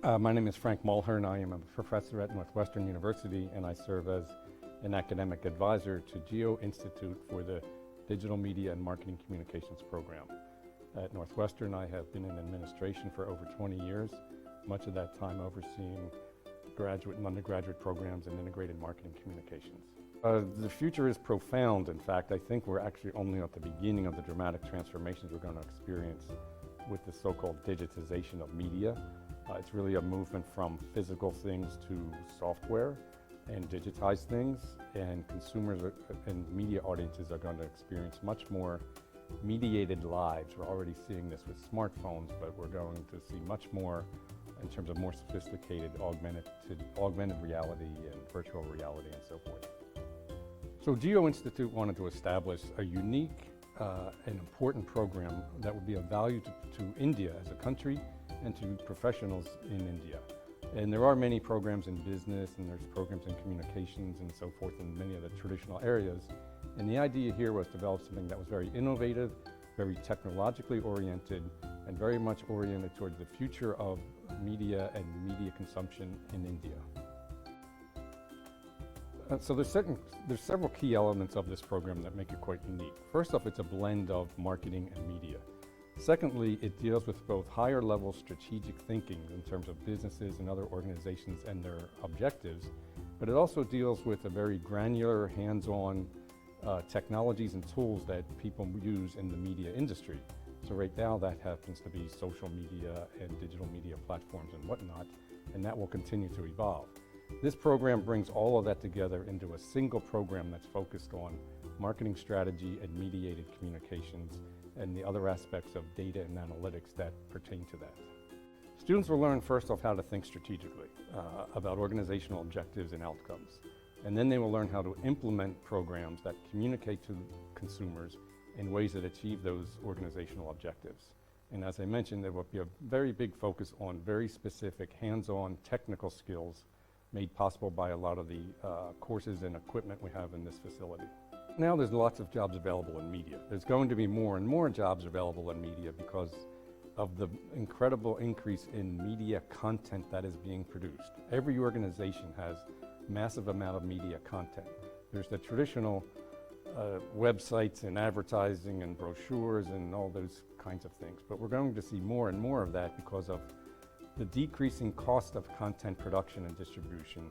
My name is Frank Mulhern. I am a professor at Northwestern University, and I serve as an academic advisor to GEO Institute for the Digital Media and Marketing Communications program. At Northwestern, I have been in administration for over 20 years, much of that time overseeing graduate and undergraduate programs in integrated marketing communications. The future is profound. In fact, I think we're actually only at the beginning of the dramatic transformations we're going to experience with the so-called digitization of media. It's really a movement from physical things to software and digitized things, and consumers and media audiences are going to experience much more mediated lives. We're already seeing this with smartphones, but we're going to see much more in terms of more sophisticated augmented reality and virtual reality and so forth. So GEO Institute wanted to establish a unique and important program that would be of value to India as a country and to professionals in India. And there are many programs in business, and there's programs in communications and so forth in many of the traditional areas. And the idea here was to develop something that was very innovative, very technologically oriented, and very much oriented towards the future of media and media consumption in India. So there's several key elements of this program that make it quite unique. First off, it's a blend of marketing and media. Secondly, it deals with both higher level strategic thinking in terms of businesses and other organizations and their objectives, but it also deals with a very granular, hands-on technologies and tools that people use in the media industry. So right now that happens to be social media and digital media platforms and whatnot, and that will continue to evolve. This program brings all of that together into a single program that's focused on marketing strategy and mediated communications and the other aspects of data and analytics that pertain to that. Students will learn first off how to think strategically about organizational objectives and outcomes. And then they will learn how to implement programs that communicate to consumers in ways that achieve those organizational objectives. And as I mentioned, there will be a very big focus on very specific hands-on technical skills made possible by a lot of the courses and equipment we have in this facility. Now there's lots of jobs available in media. There's going to be more and more jobs available in media because of the incredible increase in media content that is being produced. Every organization has massive amount of media content. There's the traditional websites and advertising and brochures and all those kinds of things, but we're going to see more and more of that because of the decreasing cost of content production and distribution.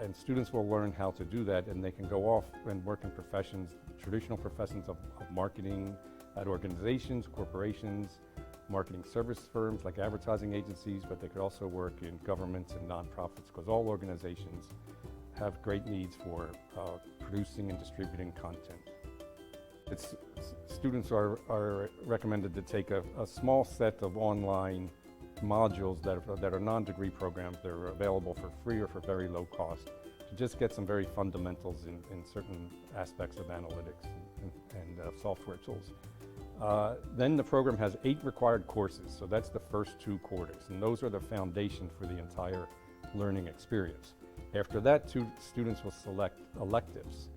And students will learn how to do that, and they can go off and work in professions, traditional professions of marketing at organizations, corporations, marketing service firms like advertising agencies, but they could also work in governments and nonprofits because all organizations have great needs for producing and distributing content. Students are recommended to take a small set of online modules that are non-degree programs. They're available for free or for very low cost to just get some very fundamentals in certain aspects of analytics and software tools. Then the program has 8 required courses, so that's the first 2 quarters, and those are the foundation for the entire learning experience. After that, students will select electives.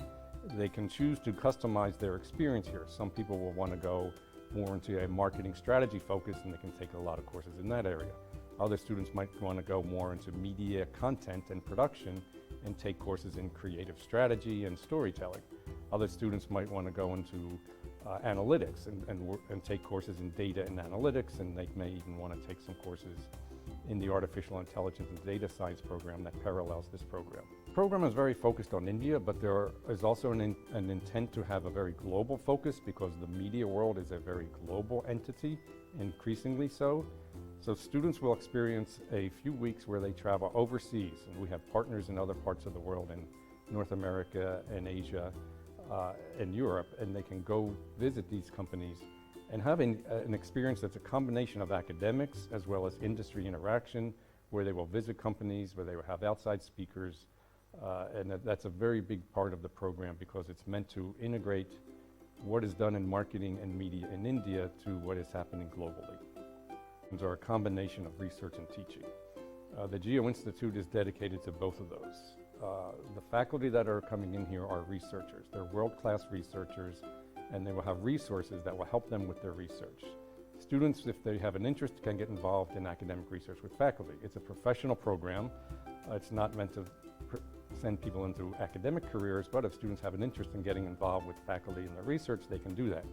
They can choose to customize their experience here. Some people will want to go more into a marketing strategy focus, and they can take a lot of courses in that area. Other students might want to go more into media content and production and take courses in creative strategy and storytelling. Other students might want to go into analytics and take courses in data and analytics, and they may even want to take some courses in the artificial intelligence and data science program that parallels this program. The program is very focused on India, but there is also an intent to have a very global focus because the media world is a very global entity, increasingly so. So students will experience a few weeks where they travel overseas, and we have partners in other parts of the world in North America and Asia and Europe, and they can go visit these companies and having an experience that's a combination of academics as well as industry interaction, where they will visit companies, where they will have outside speakers, and that's a very big part of the program because it's meant to integrate what is done in marketing and media in India to what is happening globally. These are a combination of research and teaching. The GEO Institute is dedicated to both of those. The faculty that are coming in here are researchers. They're world-class researchers, and they will have resources that will help them with their research. Students, if they have an interest, can get involved in academic research with faculty. It's a professional program. It's not meant to send people into academic careers, but if students have an interest in getting involved with faculty in their research, they can do that.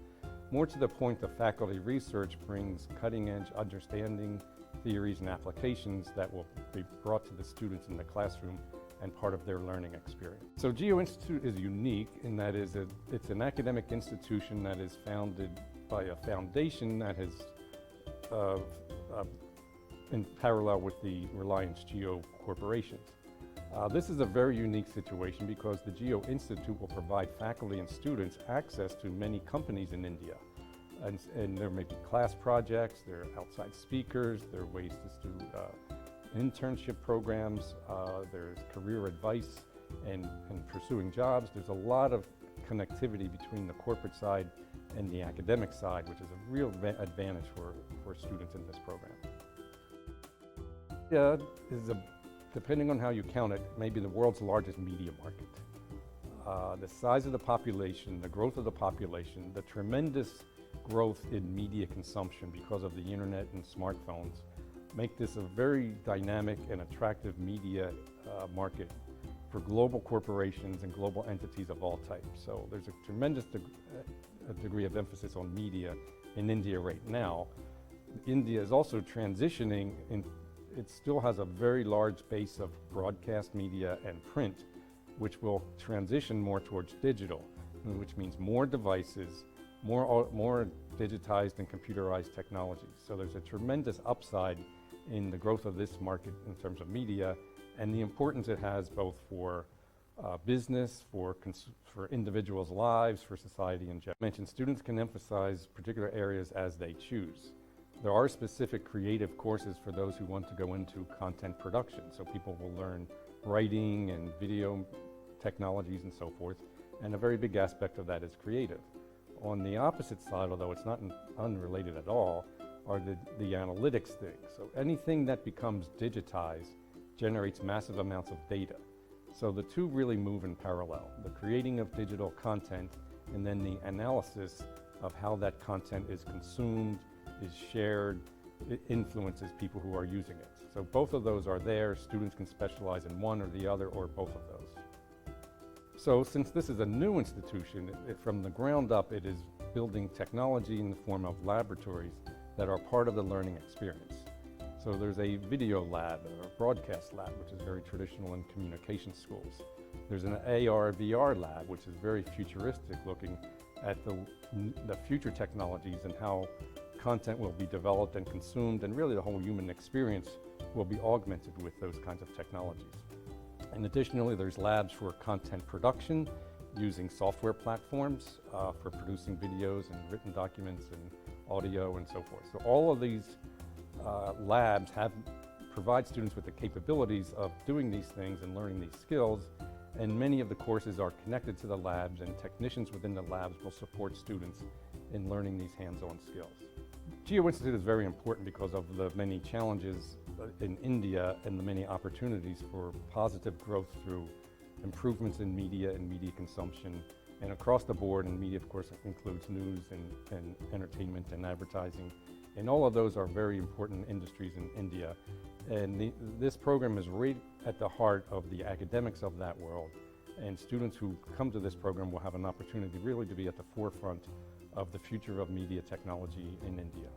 More to the point, the faculty research brings cutting-edge understanding, theories, and applications that will be brought to the students in the classroom and part of their learning experience. So GEO Institute is unique in that it's an academic institution that is founded by a foundation that has, in parallel with the Reliance GEO corporations. This is a very unique situation because the GEO Institute will provide faculty and students access to many companies in India. And there may be class projects, there are outside speakers, there are ways to do internship programs, there's career advice and pursuing jobs. There's a lot of connectivity between the corporate side and the academic side, which is a real advantage for students in this program. Yeah, depending on how you count it, maybe the world's largest media market. The size of the population, the growth of the population, the tremendous growth in media consumption because of the internet and smartphones make this a very dynamic and attractive media market for global corporations and global entities of all types. So there's a tremendous degree of emphasis on media in India right now. India is also transitioning, it still has a very large base of broadcast media and print, which will transition more towards digital, which means more devices, more digitized and computerized technologies. So there's a tremendous upside in the growth of this market in terms of media and the importance it has both for business, for individuals' lives, for society in general. I mentioned students can emphasize particular areas as they choose. There are specific creative courses for those who want to go into content production. So people will learn writing and video technologies and so forth. And a very big aspect of that is creative. On the opposite side, although it's not unrelated at all, are the analytics things. So anything that becomes digitized generates massive amounts of data. So the two really move in parallel, the creating of digital content and then the analysis of how that content is consumed, is shared, it influences people who are using it. So both of those are there. Students can specialize in one or the other or both of those. So since this is a new institution, from the ground up it is building technology in the form of laboratories that are part of the learning experience. So there's a video lab or a broadcast lab, which is very traditional in communication schools. There's an AR/VR lab, which is very futuristic, looking at the future technologies and how content will be developed and consumed, and really the whole human experience will be augmented with those kinds of technologies. And additionally, there's labs for content production using software platforms for producing videos and written documents and audio and so forth. So all of these labs provide students with the capabilities of doing these things and learning these skills, and many of the courses are connected to the labs, and technicians within the labs will support students in learning these hands-on skills. GEO Institute is very important because of the many challenges in India and the many opportunities for positive growth through improvements in media and media consumption and across the board. And media, of course, includes news and entertainment and advertising. And all of those are very important industries in India. And this program is right at the heart of the academics of that world. And students who come to this program will have an opportunity really to be at the forefront of the future of media technology in India.